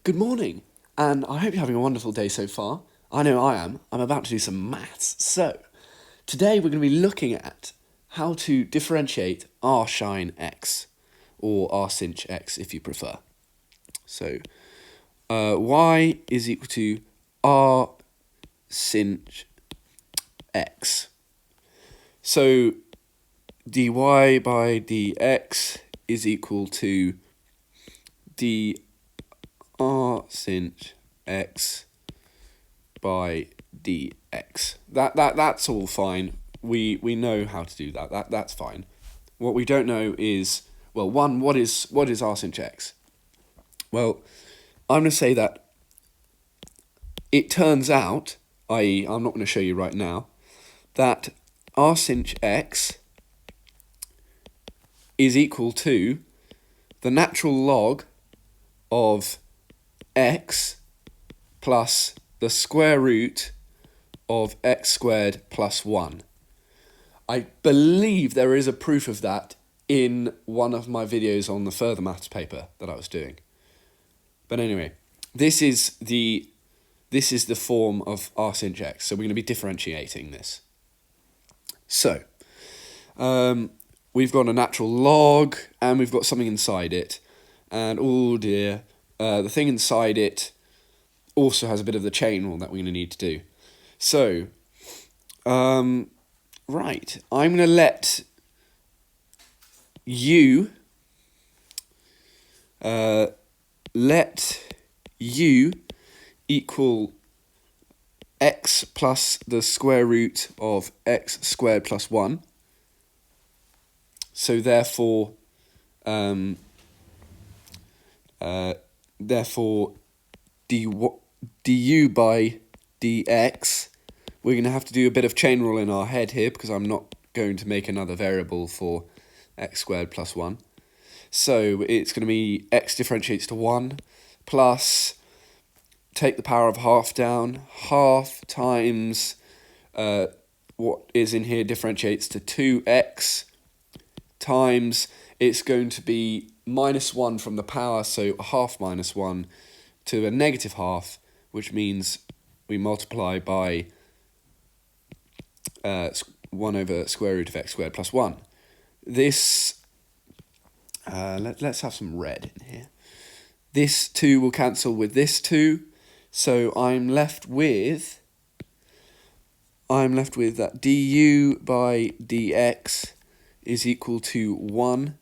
Good morning, and I hope you're having a wonderful day so far. I know I am. I'm about to do some maths. So, today we're going to be looking at how to differentiate Arsinhx, or Arsinhx if you prefer. So, y is equal to Arsinhx. So, dy by dx is equal to d Arsinhx by dx. That's all fine. We know how to do that. That's fine. What we don't know is, well, one, what is Arsinhx? Well, I'm going to say that it turns out, i.e. I'm not going to show you right now, that Arsinhx is equal to the natural log of x plus the square root of x squared plus 1. I believe there is a proof of that in one of my videos on the further maths paper that I was doing. But anyway, this is the form of Arsinhx, so we're going to be differentiating this. So, we've got a natural log, and we've got something inside it, and oh dear, the thing inside it also has a bit of the chain rule that we're going to need to do. So, right, I'm going to let u equal x plus the square root of x squared plus 1. So therefore, du by dx, we're going to have to do a bit of chain rule in our head here because I'm not going to make another variable for x squared plus 1. So it's going to be x differentiates to 1 plus, take the power of half down, half times what is in here differentiates to 2x times, it's going to be minus 1 from the power, so a half minus 1 to a negative half, which means we multiply by 1 over square root of x squared plus 1. This, let's have some red in here. This 2 will cancel with this 2, so I'm left with that du by dx is equal to 1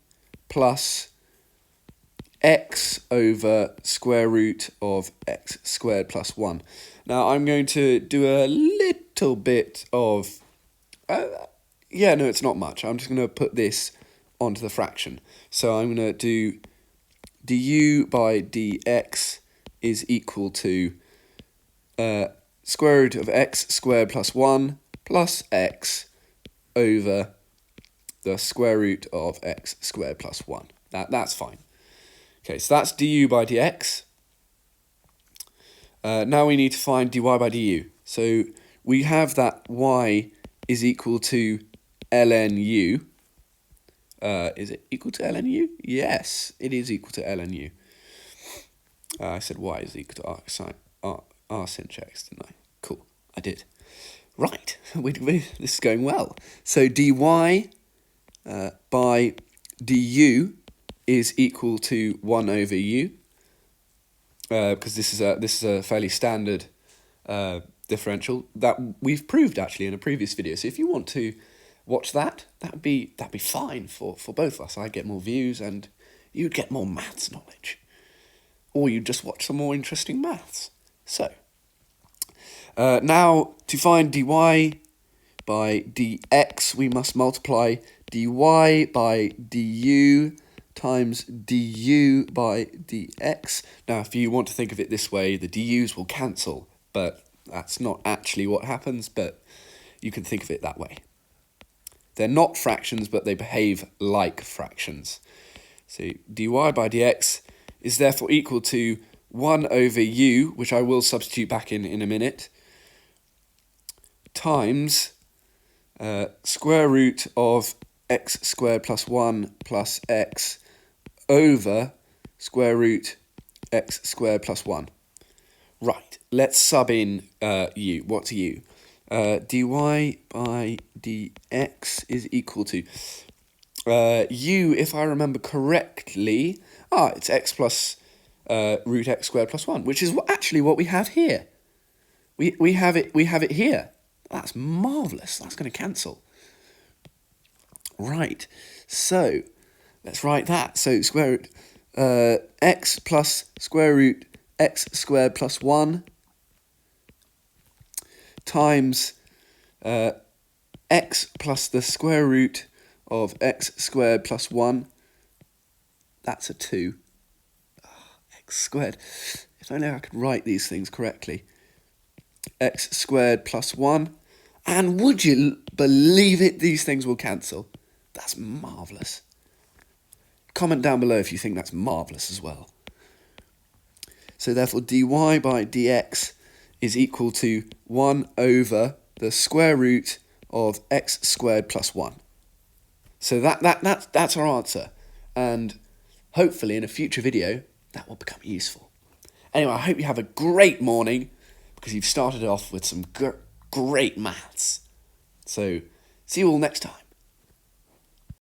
plus x over square root of x squared plus 1. Now I'm going to do a little bit of, no, it's not much. I'm just going to put this onto the fraction. So I'm going to do du by dx is equal to square root of x squared plus 1 plus x over the square root of x squared plus 1. That's fine. Okay, so that's du by dx. Now we need to find dy by du. So we have that y is equal to ln u. Is it equal to ln u? Yes, it is equal to ln u. I said y is equal to Arsinhx, didn't I? Cool, I did. Right, this is going well. So dy by du is equal to 1 over u, because this is a fairly standard differential that we've proved actually in a previous video. So if you want to watch that, that'd be fine for both of us. I'd get more views and you'd get more maths knowledge, or you'd just watch some more interesting maths. So now to find dy by dx, we must multiply dy by du times du by dx. Now, if you want to think of it this way, the du's will cancel, but that's not actually what happens, but you can think of it that way. They're not fractions, but they behave like fractions. So dy by dx is therefore equal to 1 over u, which I will substitute back in a minute, times square root of x squared plus 1 plus x over square root x squared plus 1. Right, let's sub in u. What's u? Dy by dx is equal to u, if I remember correctly, it's x plus root x squared plus 1, which is actually what we have here. We have it here. That's marvellous. That's going to cancel. Right, so let's write that. So square root x plus square root x squared plus 1 times x plus the square root of x squared plus 1. That's a 2. X squared. If only I could write these things correctly. X squared plus 1. And would you believe it, these things will cancel. That's marvellous. Comment down below if you think that's marvellous as well. So therefore dy by dx is equal to 1 over the square root of x squared plus 1. So that's our answer. And hopefully in a future video, that will become useful. Anyway, I hope you have a great morning because you've started off with some great maths. So see you all next time.